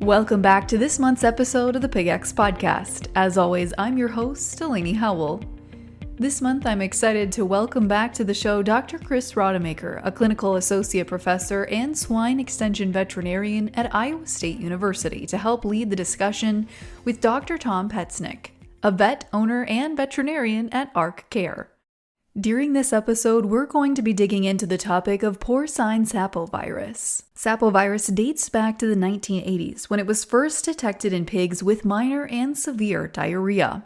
Welcome back to this month's episode of the PigX Podcast. As always, I'm your host, Delaney Howell. This month, I'm excited to welcome back to the show Dr. Chris Rademacher, a clinical associate professor and swine extension veterinarian at Iowa State University, to help lead the discussion with Dr. Tom Petznick, a vet owner and veterinarian at ARK-CARE. During this episode, we're going to be digging into the topic of Porcine Sapovirus. Sapovirus dates back to the 1980s, when it was first detected in pigs with minor and severe diarrhea.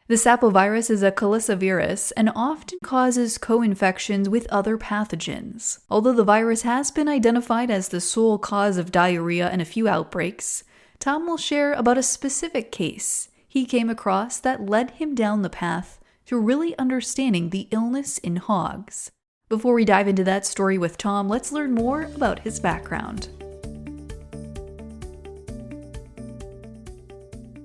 The sapovirus is a calicivirus and often causes co-infections with other pathogens. Although the virus has been identified as the sole cause of diarrhea in a few outbreaks, Tom will share about a specific case he came across that led him down the path to really understanding the illness in hogs. Before we dive into that story with Tom, let's learn more about his background.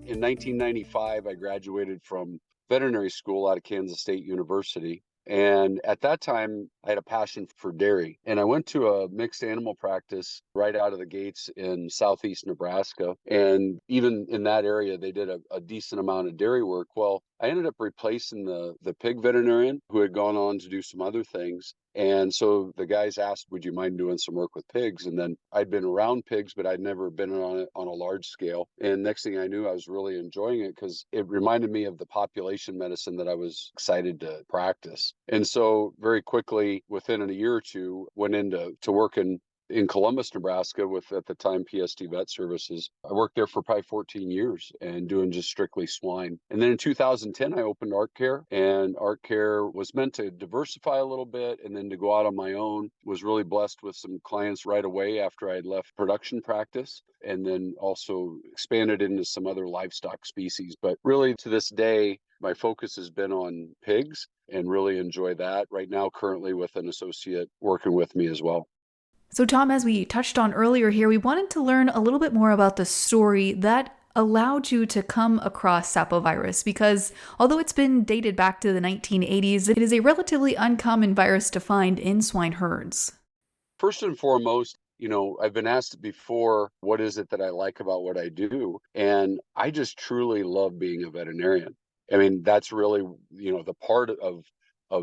In 1995, I graduated from veterinary school out of Kansas State University. And at that time, I had a passion for dairy. And I went to a mixed animal practice right out of the gates in southeast Nebraska. And even in that area, they did a decent amount of dairy work. Well, I ended up replacing the pig veterinarian who had gone on to do some other things. And so the guys asked, would you mind doing some work with pigs? And then I'd been around pigs, but I'd never been on it on a large scale. And next thing I knew, I was really enjoying it because it reminded me of the population medicine that I was excited to practice. And so very quickly, within a year or two, went into work in Columbus, Nebraska with, at the time, PST Vet Services. I worked there for probably 14 years and doing just strictly swine. And then in 2010, I opened ARK-CARE, and ARK-CARE was meant to diversify a little bit and then to go out on my own. Was really blessed with some clients right away after I had left production practice, and then also expanded into some other livestock species. But really to this day, my focus has been on pigs and really enjoy that. Right now, currently with an associate working with me as well. So Tom, as we touched on earlier here, we wanted to learn a little bit more about the story that allowed you to come across sapovirus, because although it's been dated back to the 1980s, it is a relatively uncommon virus to find in swine herds. First and foremost, I've been asked before, what is it that I like about what I do? And I just truly love being a veterinarian. I mean, that's really, the part of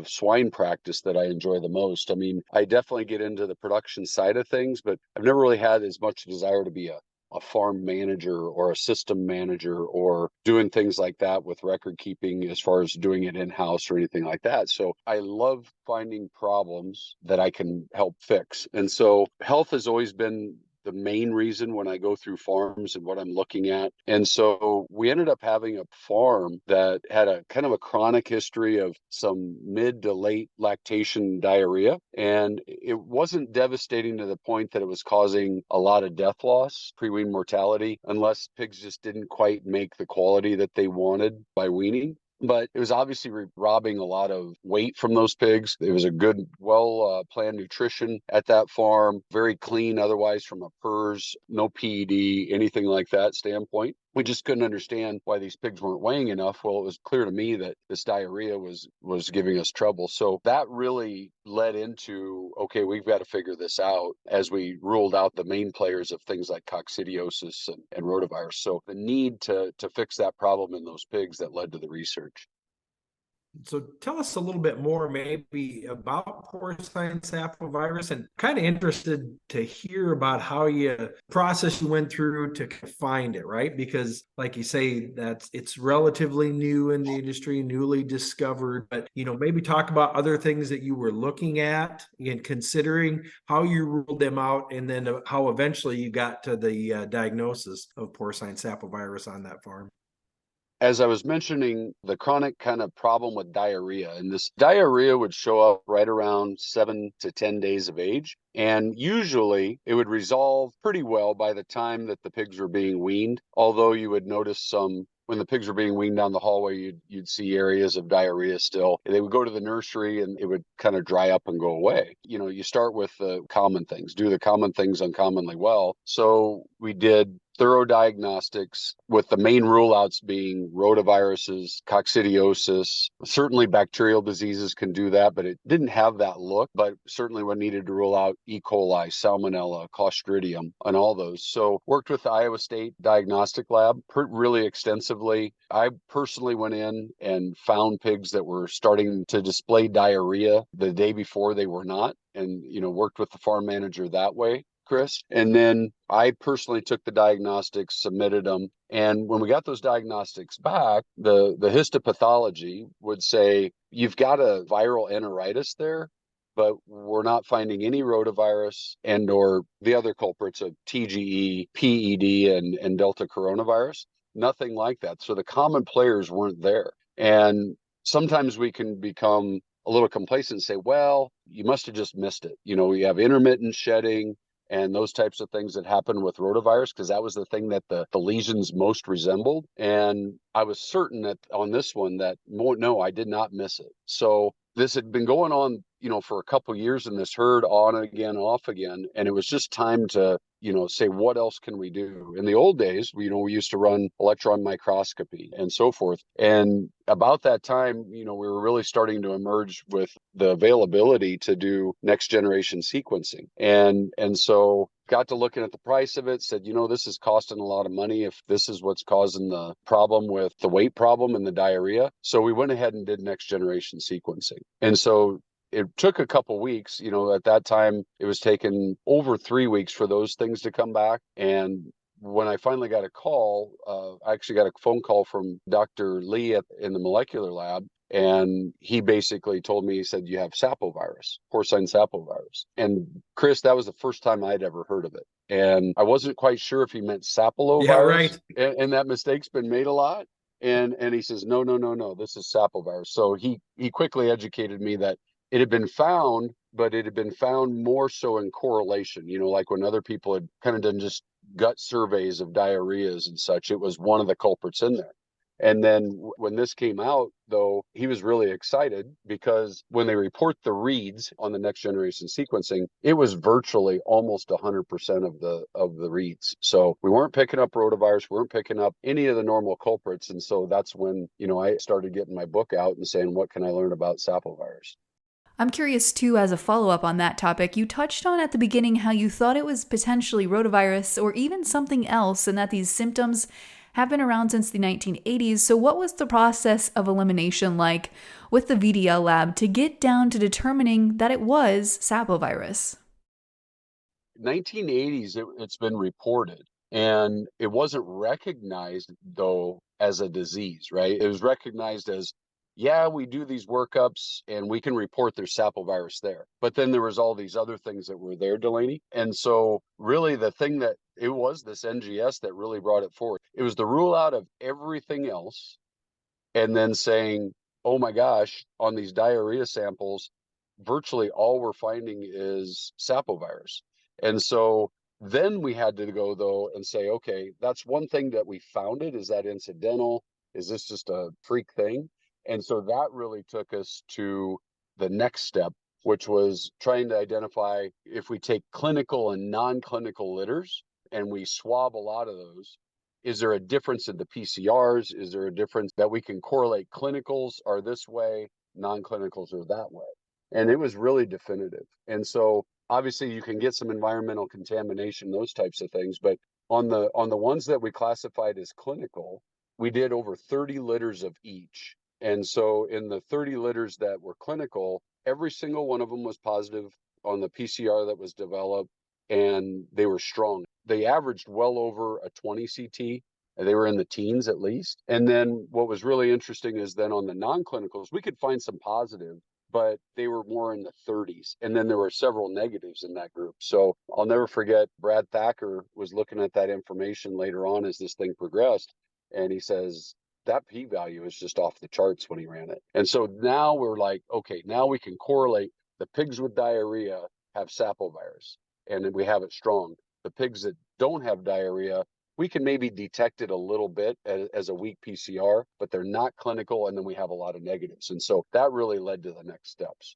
swine practice that I enjoy the most. I mean, I definitely get into the production side of things, but I've never really had as much desire to be a farm manager or a system manager or doing things like that with record keeping as far as doing it in-house or anything like that. So I love finding problems that I can help fix. And so health has always been the main reason when I go through farms and what I'm looking at. And so we ended up having a farm that had a kind of a chronic history of some mid to late lactation diarrhea. And it wasn't devastating to the point that it was causing a lot of death loss, pre-wean mortality, unless pigs just didn't quite make the quality that they wanted by weaning. But it was obviously robbing a lot of weight from those pigs. It was a good, well-planned nutrition at that farm, very clean otherwise from a PRRS, no PED, anything like that standpoint. We just couldn't understand why these pigs weren't weighing enough. Well, it was clear to me that this diarrhea was giving us trouble. So that really led into, okay, we've got to figure this out as we ruled out the main players of things like coccidiosis and rotavirus. So the need to fix that problem in those pigs that led to the research. So tell us a little bit more maybe about porcine sapovirus, and kind of interested to hear about how process you went through to find it, right? Because like you say, it's relatively new in the industry, newly discovered, but maybe talk about other things that you were looking at and considering, how you ruled them out, and then how eventually you got to the diagnosis of porcine sapovirus on that farm. As I was mentioning, the chronic kind of problem with diarrhea, and this diarrhea would show up right around 7 to 10 days of age. And usually it would resolve pretty well by the time that the pigs were being weaned, although you would notice when the pigs were being weaned down the hallway, you'd see areas of diarrhea still. They would go to the nursery and it would kind of dry up and go away. You start with the common things, do the common things uncommonly well. So we did thorough diagnostics, with the main rule outs being rotaviruses, coccidiosis. Certainly bacterial diseases can do that, but it didn't have that look. But certainly we needed to rule out E. coli, salmonella, clostridium, and all those. So worked with the Iowa State Diagnostic Lab really extensively. I personally went in and found pigs that were starting to display diarrhea the day before they were not, and worked with the farm manager that way, Chris. And then I personally took the diagnostics, submitted them. And when we got those diagnostics back, the histopathology would say, you've got a viral enteritis there, but we're not finding any rotavirus and or the other culprits of TGE, PED, and Delta coronavirus. Nothing like that. So the common players weren't there. And sometimes we can become a little complacent and say, well, you must have just missed it. You have intermittent shedding and those types of things that happen with rotavirus, because that was the thing that the lesions most resembled. And I was certain that on this one that no, I did not miss it. So this had been going on, for a couple of years in this herd, on again, off again. And it was just time to, say, what else can we do? In the old days, we used to run electron microscopy and so forth. And about that time, we were really starting to emerge with the availability to do next generation sequencing. And so got to looking at the price of it, said, this is costing a lot of money if this is what's causing the problem with the weight problem and the diarrhea. So we went ahead and did next generation sequencing. And so it took a couple weeks. At that time, it was taking over 3 weeks for those things to come back. And when I finally got a call, I actually got a phone call from Dr. Lee in the molecular lab. And he basically told me, he said, you have sapovirus, porcine sapovirus. And Chris, that was the first time I'd ever heard of it. And I wasn't quite sure if he meant sapovirus. Yeah, right. And that mistake's been made a lot. And he says, no, this is sapovirus. So he quickly educated me that it had been found, but it had been found more so in correlation, like when other people had kind of done just gut surveys of diarrheas and such, it was one of the culprits in there. And then when this came out, though, he was really excited because when they report the reads on the next generation sequencing, it was virtually almost 100% of the reads. So we weren't picking up rotavirus, we weren't picking up any of the normal culprits. And so that's when, I started getting my book out and saying, what can I learn about sapovirus? I'm curious too, as a follow-up on that topic, you touched on at the beginning how you thought it was potentially rotavirus or even something else, and that these symptoms have been around since the 1980s. So what was the process of elimination like with the VDL lab to get down to determining that it was sapovirus? 1980s, it's been reported, and it wasn't recognized, though, as a disease, right? It was recognized as, yeah, we do these workups and we can report there's sapovirus there. But then there was all these other things that were there, Delaney. And so really the thing that it was this NGS that really brought it forward. It was the rule out of everything else and then saying, oh my gosh, on these diarrhea samples, virtually all we're finding is sapovirus. And so then we had to go, though, and say, okay, that's one thing that we found it. Is that incidental? Is this just a freak thing? And so that really took us to the next step, which was trying to identify, if we take clinical and non-clinical litters and we swab a lot of those, is there a difference in the PCRs? Is there a difference that we can correlate? Clinicals are this way, non-clinicals are that way. And it was really definitive. And so obviously you can get some environmental contamination, those types of things. But on the ones that we classified as clinical, we did over 30 litters of each. And so in the 30 litters that were clinical, every single one of them was positive on the PCR that was developed, and they were strong. They averaged well over a 20 CT, and they were in the teens at least. And then what was really interesting is then on the non-clinicals, we could find some positive, but they were more in the 30s. And then there were several negatives in that group. So I'll never forget, Brad Thacker was looking at that information later on as this thing progressed, and he says, that p-value is just off the charts when he ran it. And so now we're like, okay, now we can correlate the pigs with diarrhea have sapovirus, and we have it strong. The pigs that don't have diarrhea, we can maybe detect it a little bit as a weak PCR, but they're not clinical, and then we have a lot of negatives. And so that really led to the next steps.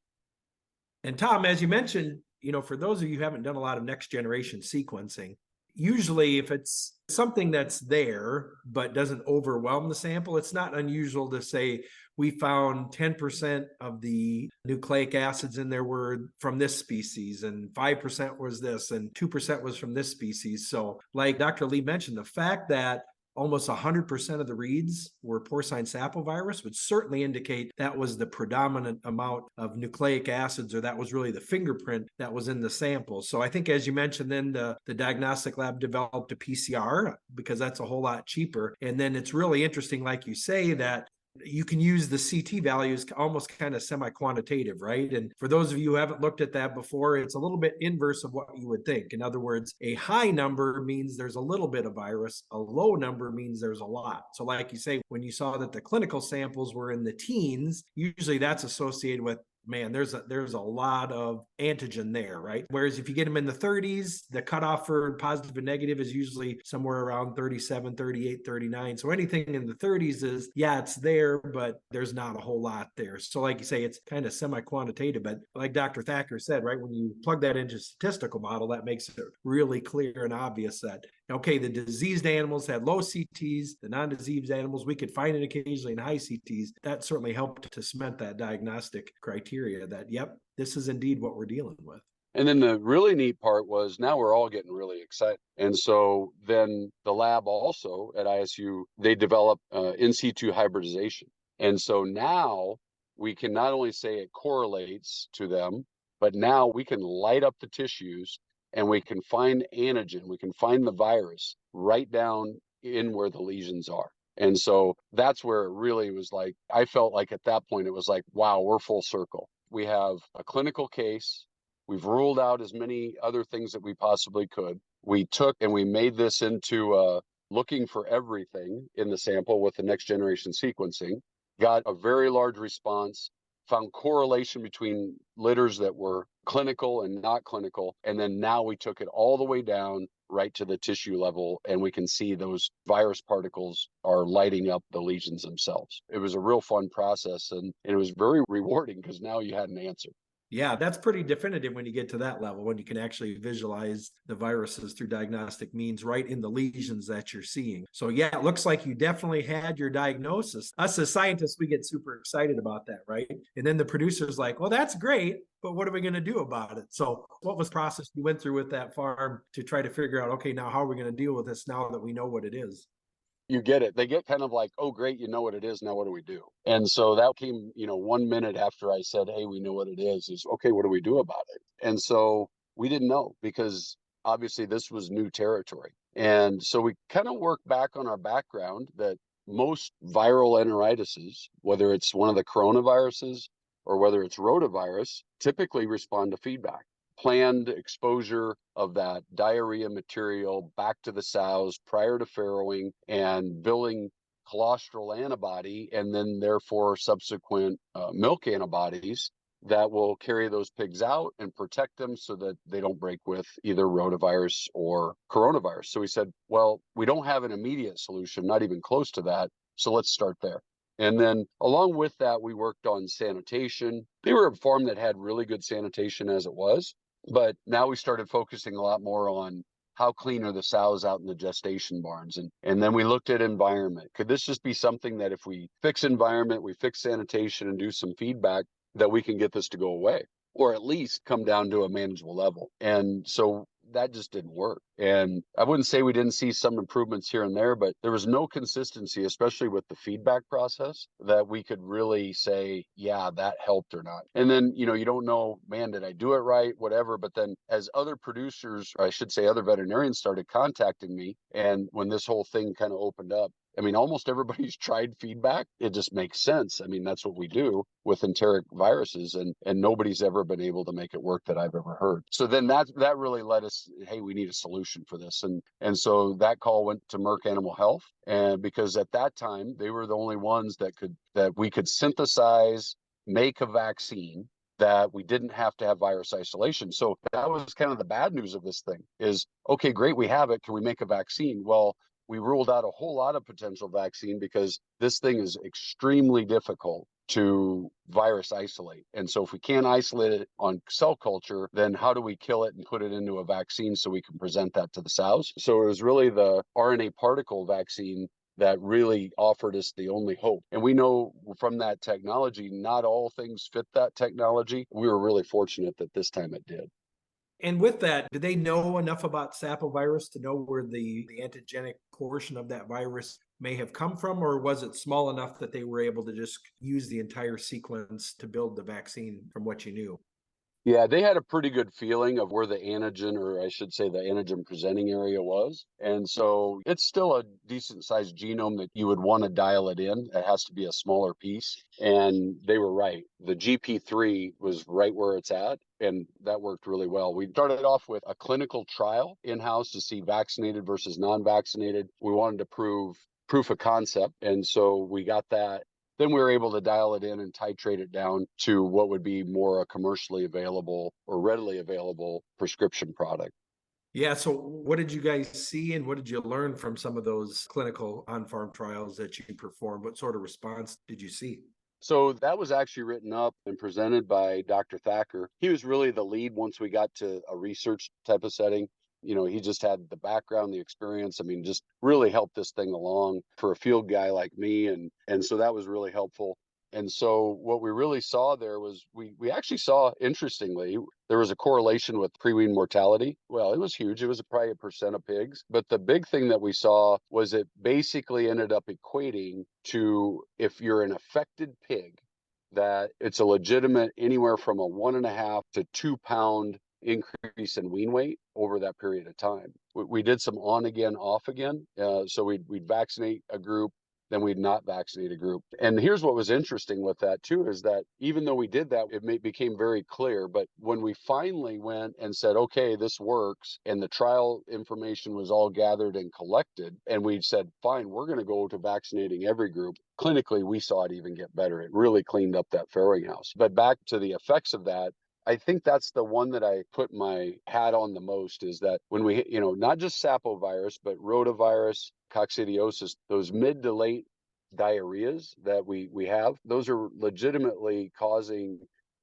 And Tom, as you mentioned, for those of you who haven't done a lot of next generation sequencing, usually if it's something that's there but doesn't overwhelm the sample, it's not unusual to say we found 10% of the nucleic acids in there were from this species and 5% was this and 2% was from this species. So like Dr. Lee mentioned, the fact that almost 100% of the reads were porcine sapovirus would certainly indicate that was the predominant amount of nucleic acids, or that was really the fingerprint that was in the sample. So I think, as you mentioned, then the diagnostic lab developed a PCR because that's a whole lot cheaper. And then it's really interesting, like you say, that you can use the CT values almost kind of semi-quantitative, right? And for those of you who haven't looked at that before, it's a little bit inverse of what you would think. In other words, a high number means there's a little bit of virus. A low number means there's a lot. So like you say, when you saw that the clinical samples were in the teens, usually that's associated with, man, there's a lot of antigen there, right? Whereas if you get them in the 30s, the cutoff for positive and negative is usually somewhere around 37, 38, 39. So anything in the 30s is, yeah, it's there, but there's not a whole lot there. So like you say, it's kind of semi-quantitative, but like Dr. Thacker said, right, when you plug that into a statistical model, that makes it really clear and obvious that, okay, the diseased animals had low CTs, the non-diseased animals, we could find it occasionally in high CTs. That certainly helped to cement that diagnostic criteria that, yep, this is indeed what we're dealing with. And then the really neat part was now we're all getting really excited. And so then the lab also at ISU, they developed in situ hybridization. And so now we can not only say it correlates to them, but now we can light up the tissues and we can find antigen, we can find the virus right down in where the lesions are. And so that's where it really was like, I felt like at that point, it was like, wow, we're full circle. We have a clinical case. We've ruled out as many other things that we possibly could. We took and we made this into looking for everything in the sample with the next generation sequencing, got a very large response, found correlation between litters that were clinical and not clinical. And then now we took it all the way down right to the tissue level, and we can see those virus particles are lighting up the lesions themselves. It was a real fun process, and it was very rewarding because now you had an answer. Yeah, that's pretty definitive when you get to that level, when you can actually visualize the viruses through diagnostic means right in the lesions that you're seeing. So yeah, it looks like you definitely had your diagnosis. Us as scientists, we get super excited about that, right? And then the producer's like, well, that's great, but what are we going to do about it? So what was the process you went through with that farm to try to figure out, okay, now how are we going to deal with this now that we know what it is? You get it. They get kind of like, oh, great, you know what it is. Now what do we do? And so that came, 1 minute after I said, hey, we know what it is, okay, what do we do about it? And so we didn't know because obviously this was new territory. And so we kind of worked back on our background that most viral enteritises, whether it's one of the coronaviruses or whether it's rotavirus, typically respond to feedback. Planned exposure of that diarrhea material back to the sows prior to farrowing and building colostral antibody, and then therefore subsequent milk antibodies that will carry those pigs out and protect them so that they don't break with either rotavirus or coronavirus. So we said, well, we don't have an immediate solution, not even close to that. So let's start there. And then along with that, we worked on sanitation. They were a farm that had really good sanitation as it was. But now we started focusing a lot more on how clean are the sows out in the gestation barns. And then we looked at environment. Could this just be something that if we fix environment, we fix sanitation and do some feedback, that we can get this to go away or at least come down to a manageable level? And so that just didn't work. And I wouldn't say we didn't see some improvements here and there, but there was no consistency, especially with the feedback process, that we could really say, yeah, that helped or not. And then, you don't know, man, did I do it right? Whatever. But then as other producers, or I should say other veterinarians started contacting me, and when this whole thing kind of opened up, almost everybody's tried feedback. It just makes sense. That's what we do with enteric viruses, and nobody's ever been able to make it work that I've ever heard. So then that really led us, hey, we need a solution for this. And so that call went to Merck Animal Health, and because at that time they were the only ones that we could synthesize, make a vaccine that we didn't have to have virus isolation. So that was kind of the bad news of this thing is, okay, great, we have it. Can we make a vaccine? Well, we ruled out a whole lot of potential vaccine because this thing is extremely difficult to virus isolate. And so if we can't isolate it on cell culture, then how do we kill it and put it into a vaccine so we can present that to the sows? So it was really the RNA particle vaccine that really offered us the only hope. And we know from that technology, not all things fit that technology. We were really fortunate that this time it did. And with that, did they know enough about sapovirus to know where the antigenic portion of that virus may have come from, or was it small enough that they were able to just use the entire sequence to build the vaccine from what you knew? Yeah, they had a pretty good feeling of where the antigen, or I should say the antigen presenting area was. And so it's still a decent sized genome that you would want to dial it in. It has to be a smaller piece. And they were right. The GP3 was right where it's at. And that worked really well. We started off with a clinical trial in-house to see vaccinated versus non-vaccinated. We wanted to proof of concept. And so we got that. Then we were able to dial it in and titrate it down to what would be more a commercially available or readily available prescription product. Yeah. So what did you guys see and what did you learn from some of those clinical on-farm trials that you performed? What sort of response did you see? So that was actually written up and presented by Dr. Thacker. He was really the lead once we got to a research type of setting. He just had the background, the experience. I mean, just really helped this thing along for a field guy like me. And so that was really helpful. And so what we really saw there was we actually saw, interestingly, there was a correlation with pre-wean mortality. Well, it was huge. It was probably 1% of pigs. But the big thing that we saw was it basically ended up equating to, if you're an affected pig, that it's a legitimate anywhere from a 1.5 to 2 pound increase in wean weight over that period of time. We did some on again, off again. So we'd vaccinate a group, then we'd not vaccinate a group. And here's what was interesting with that too, is that even though we did that, it became very clear. But when we finally went and said, okay, this works, and the trial information was all gathered and collected, and we said, fine, we're going to go to vaccinating every group. Clinically, we saw it even get better. It really cleaned up that farrowing house. But back to the effects of that, I think that's the one that I put my hat on the most, is that when we, not just sapovirus, but rotavirus, coccidiosis, those mid to late diarrheas that we have, those are legitimately causing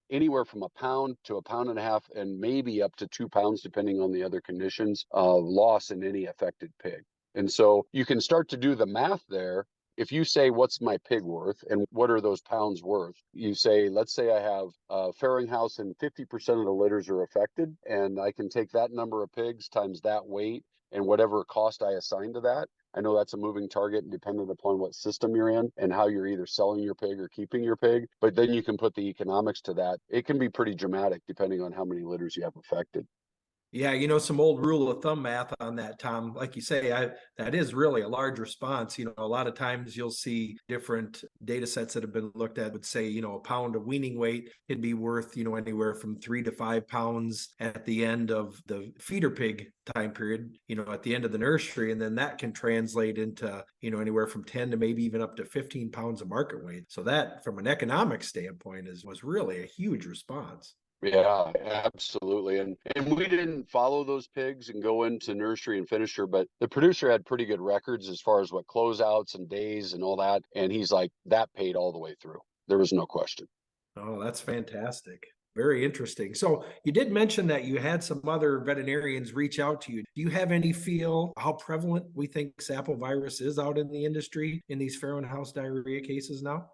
anywhere from 1 pound to 1.5 pounds and maybe up to 2 pounds, depending on the other conditions of loss in any affected pig. And so you can start to do the math there. If you say, what's my pig worth and what are those pounds worth? You say, let's say I have a farrowing house and 50% of the litters are affected, and I can take that number of pigs times that weight and whatever cost I assign to that. I know that's a moving target dependent upon what system you're in and how you're either selling your pig or keeping your pig. But then you can put the economics to that. It can be pretty dramatic depending on how many litters you have affected. Yeah, some old rule of thumb math on that, Tom. Like you say, that is really a large response. A lot of times you'll see different data sets that have been looked at would say, a pound of weaning weight could be worth, anywhere from 3 to 5 pounds at the end of the feeder pig time period, at the end of the nursery. And then that can translate into, anywhere from 10 to maybe even up to 15 pounds of market weight. So that, from an economic standpoint, was really a huge response. Yeah, absolutely. And we didn't follow those pigs and go into nursery and finisher, but the producer had pretty good records as far as what closeouts and days and all that. And he's like, that paid all the way through. There was no question. Oh, that's fantastic. Very interesting. So you did mention that you had some other veterinarians reach out to you. Do you have any feel how prevalent we think sapovirus is out in the industry in these farrowing house diarrhea cases now?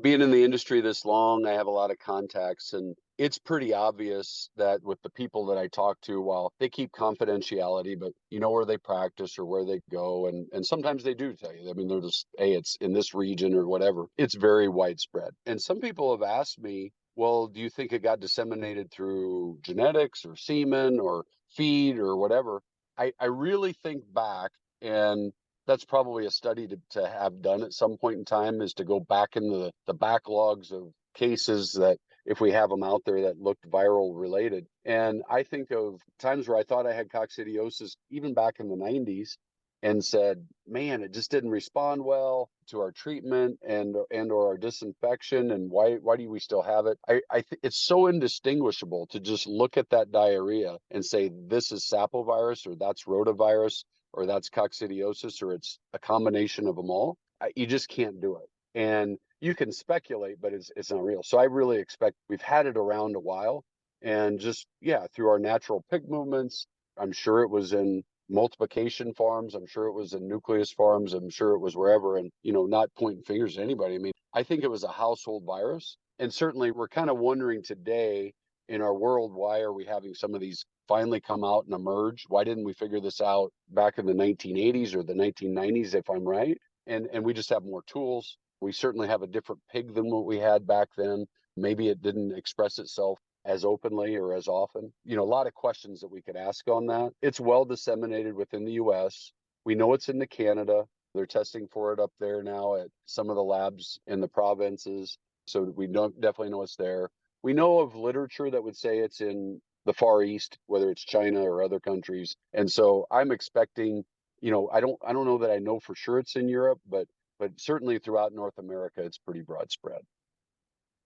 Being in the industry this long, I have a lot of contacts, and it's pretty obvious that with the people that I talk to, while they keep confidentiality, but you know where they practice or where they go, and sometimes they do tell you. I mean, they're just, hey, it's in this region or whatever. It's very widespread. And some people have asked me, well, do you think it got disseminated through genetics or semen or feed or whatever? I really think back, and that's probably a study to have done at some point in time, is to go back in the backlogs of cases that, if we have them out there, that looked viral related. And I think of times where I thought I had coccidiosis even back in the 90s and said, man, it just didn't respond well to our treatment and or our disinfection, and why do we still have it? I think it's so indistinguishable to just look at that diarrhea and say this is sapovirus or that's rotavirus. or that's coccidiosis, or it's a combination of them all. You just can't do it. And you can speculate, but it's not real. So I really expect we've had it around a while, and just, yeah, through our natural pig movements, I'm sure it was in multiplication farms. I'm sure it was in nucleus farms. I'm sure it was wherever, and, not pointing fingers at anybody. I mean, I think it was a household virus. And certainly we're kind of wondering today in our world, why are we having some of these finally come out and emerge? Why didn't we figure this out back in the 1980s or the 1990s, if I'm right? And we just have more tools. We certainly have a different pig than what we had back then. Maybe it didn't express itself as openly or as often. A lot of questions that we could ask on that. It's well disseminated within the US. We know it's into Canada. They're testing for it up there now at some of the labs in the provinces. So we definitely know it's there. We know of literature that would say it's in the Far East, whether it's China or other countries. And so I'm expecting, I don't know that I know for sure it's in Europe, but certainly throughout North America, it's pretty broad spread.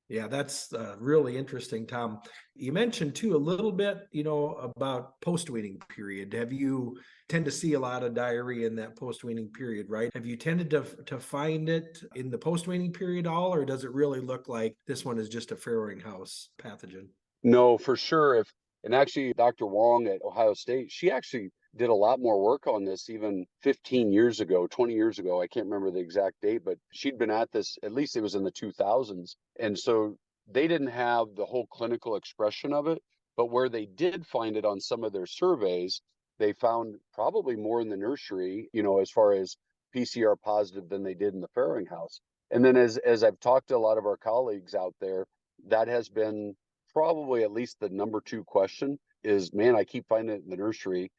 Yeah, that's really interesting, Tom. You mentioned too a little bit, about post-weaning period. Have you tend to see a lot of diarrhea in that post-weaning period, right? Have you tended to find it in the post-weaning period all, or does it really look like this one is just a farrowing house pathogen? No, for sure. And actually, Dr. Wong at Ohio State, she actually did a lot more work on this even 15 years ago, 20 years ago. I can't remember the exact date, but she'd been at this, at least it was in the 2000s. And so they didn't have the whole clinical expression of it, but where they did find it on some of their surveys, they found probably more in the nursery, as far as PCR positive than they did in the farrowing house. And then as I've talked to a lot of our colleagues out there, that has been probably at least the number two question is, man, I keep finding it in the nursery.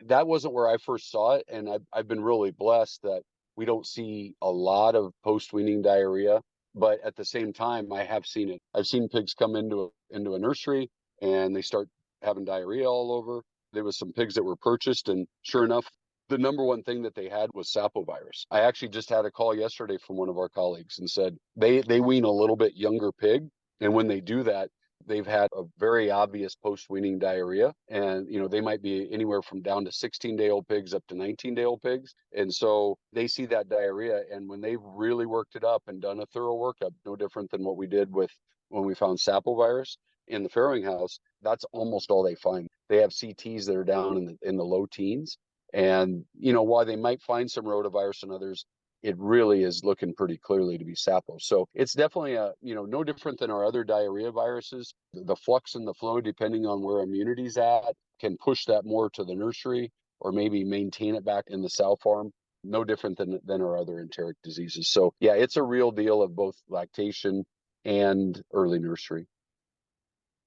That wasn't where I first saw it, and I've been really blessed that we don't see a lot of post-weaning diarrhea. But at the same time, I have seen it. I've seen pigs come into a nursery and they start having diarrhea all over. There was some pigs that were purchased, and sure enough, the number one thing that they had was sapovirus. I actually just had a call yesterday from one of our colleagues and said they wean a little bit younger pig, and when they do that, they've had a very obvious post-weaning diarrhea, and they might be anywhere from down to 16-day-old pigs up to 19-day-old pigs. And so they see that diarrhea, and when they've really worked it up and done a thorough workup, no different than what we did with when we found sapovirus in the farrowing house, that's almost all they find. They have CTs that are down in the low teens, and while they might find some rotavirus and others, it really is looking pretty clearly to be Sapo. So it's definitely no different than our other diarrhea viruses. The flux and the flow, depending on where immunity's at, can push that more to the nursery or maybe maintain it back in the sow farm. No different than our other enteric diseases. So yeah, it's a real deal of both lactation and early nursery.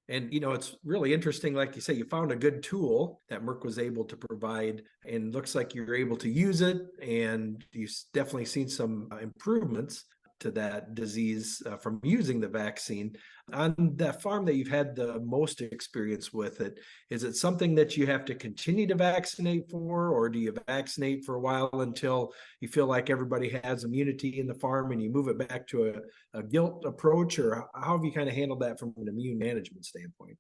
And, it's really interesting. Like you say, you found a good tool that Merck was able to provide, and looks like you're able to use it. And you've definitely seen some improvements to that disease from using the vaccine. On that farm that you've had the most experience with it, is it something that you have to continue to vaccinate for, or do you vaccinate for a while until you feel like everybody has immunity in the farm and you move it back to a gilt approach, or how have you kind of handled that from an immune management standpoint?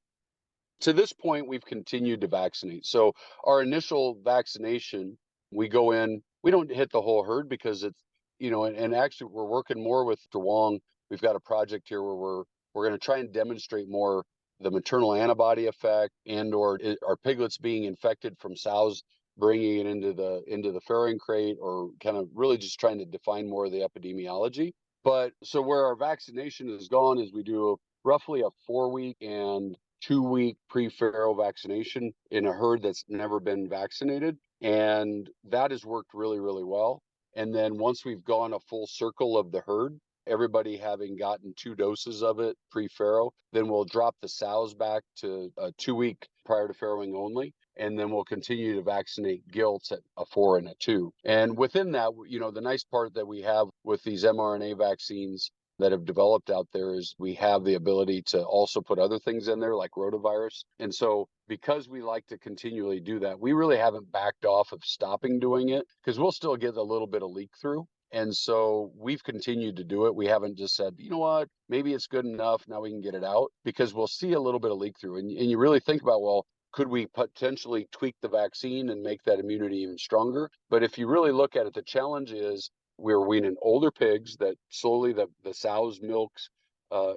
To this point, we've continued to vaccinate. So our initial vaccination, we go in, we don't hit the whole herd because it's, and actually we're working more with Dr. Wong. We've got a project here where we're going to try and demonstrate more the maternal antibody effect, and or are piglets being infected from sows bringing it into the farrowing crate, or kind of really just trying to define more of the epidemiology. But so where our vaccination has gone is we do roughly a 4-week and 2-week pre-farrow vaccination in a herd that's never been vaccinated. And that has worked really, really well. And then once we've gone a full circle of the herd, everybody having gotten 2 doses of it pre-farrow, then we'll drop the sows back to a 2-week prior to farrowing only. And then we'll continue to vaccinate gilts at a 4 and a 2. And within that, the nice part that we have with these mRNA vaccines that have developed out there is we have the ability to also put other things in there like rotavirus. And so because we like to continually do that, we really haven't backed off of stopping doing it, because we'll still get a little bit of leak through. And so we've continued to do it. We haven't just said, you know what, maybe it's good enough, now we can get it out, because we'll see a little bit of leak through. And you really think about, well, could we potentially tweak the vaccine and make that immunity even stronger? But if you really look at it, the challenge is we're weaning older pigs that slowly the sow's milks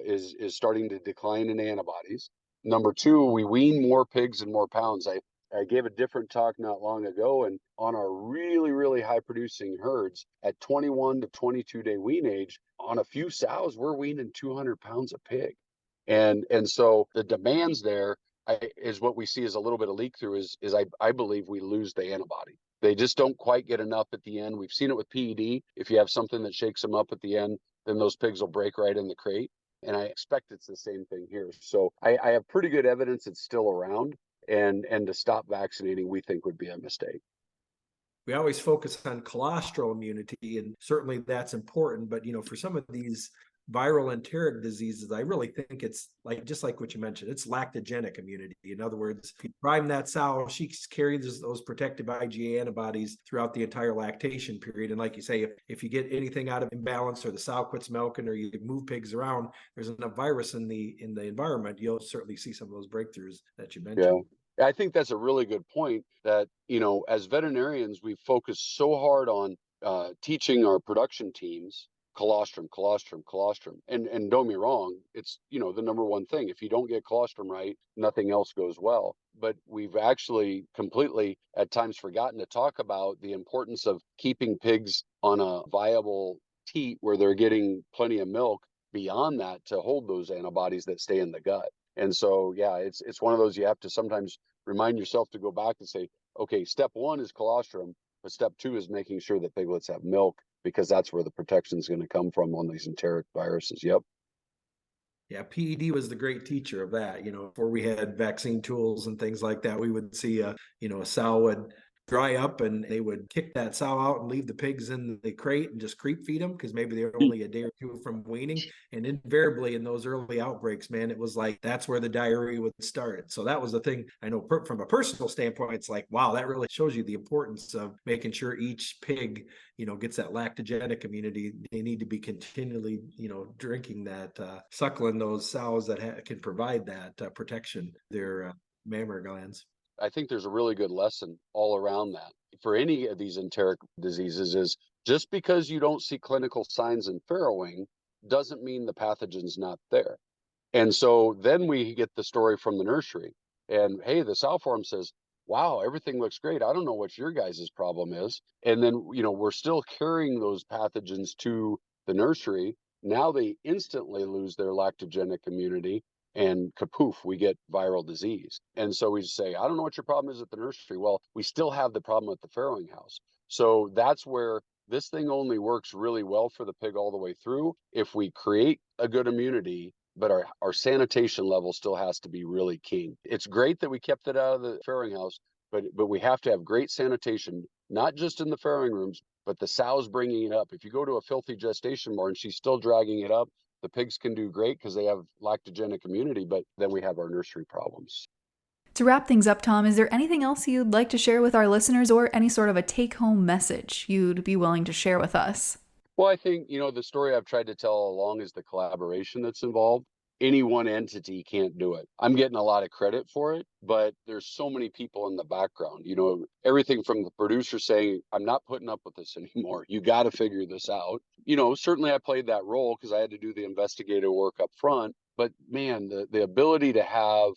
is starting to decline in antibodies. Number two, we wean more pigs and more pounds. I gave a different talk not long ago, and on our really, really high producing herds at 21 to 22 day wean age, on a few sows, we're weaning 200 pounds a pig. And so the demands there is what we see as a little bit of leak through is I believe we lose the antibody. They just don't quite get enough at the end. We've seen it with PED. If you have something that shakes them up at the end, then those pigs will break right in the crate. And I expect it's the same thing here. So I have pretty good evidence it's still around. And to stop vaccinating, we think would be a mistake. We always focus on colostral immunity, and certainly that's important. But, for some of these viral enteric diseases, I really think it's just like what you mentioned, it's lactogenic immunity. In other words, if you prime that sow, she carries those protective IgA antibodies throughout the entire lactation period. And like you say, if you get anything out of imbalance, or the sow quits milking, or you move pigs around, there's enough virus in the environment, you'll certainly see some of those breakthroughs that you mentioned. Yeah. I think that's a really good point that, as veterinarians, we focus so hard on teaching our production teams colostrum. And don't get me wrong, it's, the number one thing. If you don't get colostrum right, nothing else goes well. But we've actually completely at times forgotten to talk about the importance of keeping pigs on a viable teat where they're getting plenty of milk beyond that to hold those antibodies that stay in the gut. And so, yeah, it's one of those you have to sometimes remind yourself to go back and say, okay, step one is colostrum, but step two is making sure that piglets have milk, because that's where the protection is going to come from on these enteric viruses. Yep. Yeah, PED was the great teacher of that. Before we had vaccine tools and things like that, we would see a sow would dry up, and they would kick that sow out and leave the pigs in the crate and just creep feed them, because maybe they were only a day or two from weaning. And invariably in those early outbreaks, man, it was like that's where the diarrhea would start. So that was the thing. I know from a personal standpoint, it's like, wow, that really shows you the importance of making sure each pig gets that lactogenic immunity. They need to be continually drinking that, suckling those sows that can provide that protection, their mammary glands. I think there's a really good lesson all around that for any of these enteric diseases is just because you don't see clinical signs in farrowing doesn't mean the pathogen's not there. And so then we get the story from the nursery, and hey, the sow farm says, wow, everything looks great. I don't know what your guys' problem is. And then, we're still carrying those pathogens to the nursery. Now they instantly lose their lactogenic immunity, and kapoof, we get viral disease. And so we say, I don't know what your problem is at the nursery. Well, we still have the problem at the farrowing house. So that's where this thing only works really well for the pig all the way through if we create a good immunity, but our sanitation level still has to be really keen. It's great that we kept it out of the farrowing house, but we have to have great sanitation, not just in the farrowing rooms, but the sow's bringing it up. If you go to a filthy gestation barn, she's still dragging it up. The pigs can do great because they have lactogenic immunity, but then we have our nursery problems. To wrap things up, Tom, is there anything else you'd like to share with our listeners, or any sort of a take-home message you'd be willing to share with us? Well, I think, the story I've tried to tell all along is the collaboration that's involved. Any one entity can't do it. I'm getting a lot of credit for it, but there's so many people in the background, everything from the producer saying, I'm not putting up with this anymore. You got to figure this out. Certainly I played that role because I had to do the investigative work up front, but man, the ability to have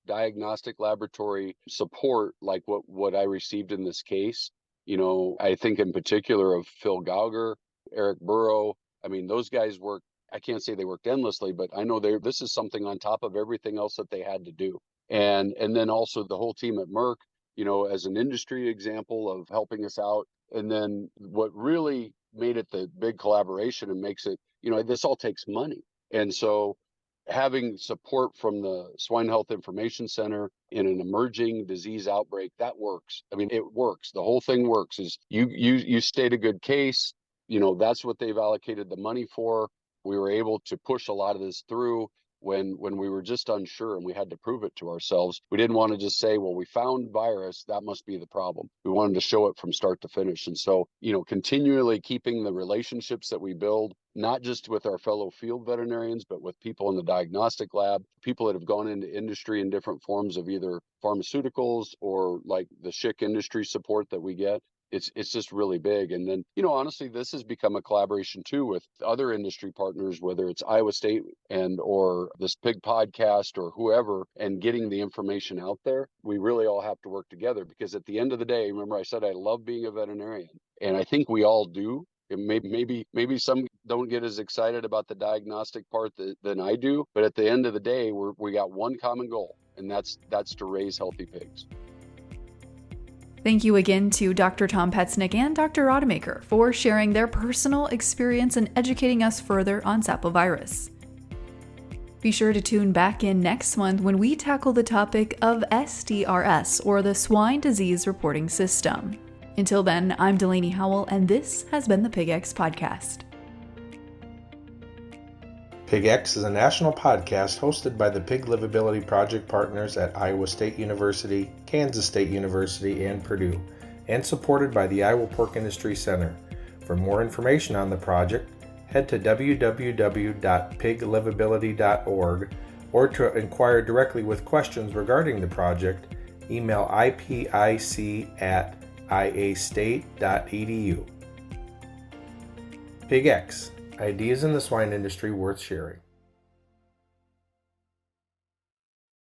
diagnostic laboratory support like what I received in this case, I think in particular of Phil Gauger, Eric Burrow. I mean, those guys worked, I can't say they worked endlessly, but I know this is something on top of everything else that they had to do. And then also the whole team at Merck, as an industry example of helping us out. And then what really made it the big collaboration and makes it, this all takes money. And so having support from the Swine Health Information Center in an emerging disease outbreak, that works. I mean, it works. The whole thing works. Is you state a good case, that's what they've allocated the money for. We were able to push a lot of this through. when we were just unsure and we had to prove it to ourselves. We didn't want to just say, well, we found virus, that must be the problem. We wanted to show it from start to finish. And so, continually keeping the relationships that we build, not just with our fellow field veterinarians, but with people in the diagnostic lab, people that have gone into industry in different forms of either pharmaceuticals or like the SHIC industry support that we get. It's just really big. And then, honestly, this has become a collaboration too with other industry partners, whether it's Iowa State or this PIG podcast or whoever, and getting the information out there. We really all have to work together, because at the end of the day, remember I said I love being a veterinarian, and I think we all do. Maybe some don't get as excited about the diagnostic part than I do, but at the end of the day, we got one common goal, and that's to raise healthy pigs. Thank you again to Dr. Tom Petznick and Dr. Rademacher for sharing their personal experience and educating us further on Sapovirus. Be sure to tune back in next month when we tackle the topic of SDRS, or the Swine Disease Reporting System. Until then, I'm Delaney Howell, and this has been the PigX Podcast. PigX is a national podcast hosted by the Pig Livability Project partners at Iowa State University, Kansas State University, and Purdue, and supported by the Iowa Pork Industry Center. For more information on the project, head to www.piglivability.org, or to inquire directly with questions regarding the project, email ipic@iastate.edu. PigX, ideas in the swine industry worth sharing.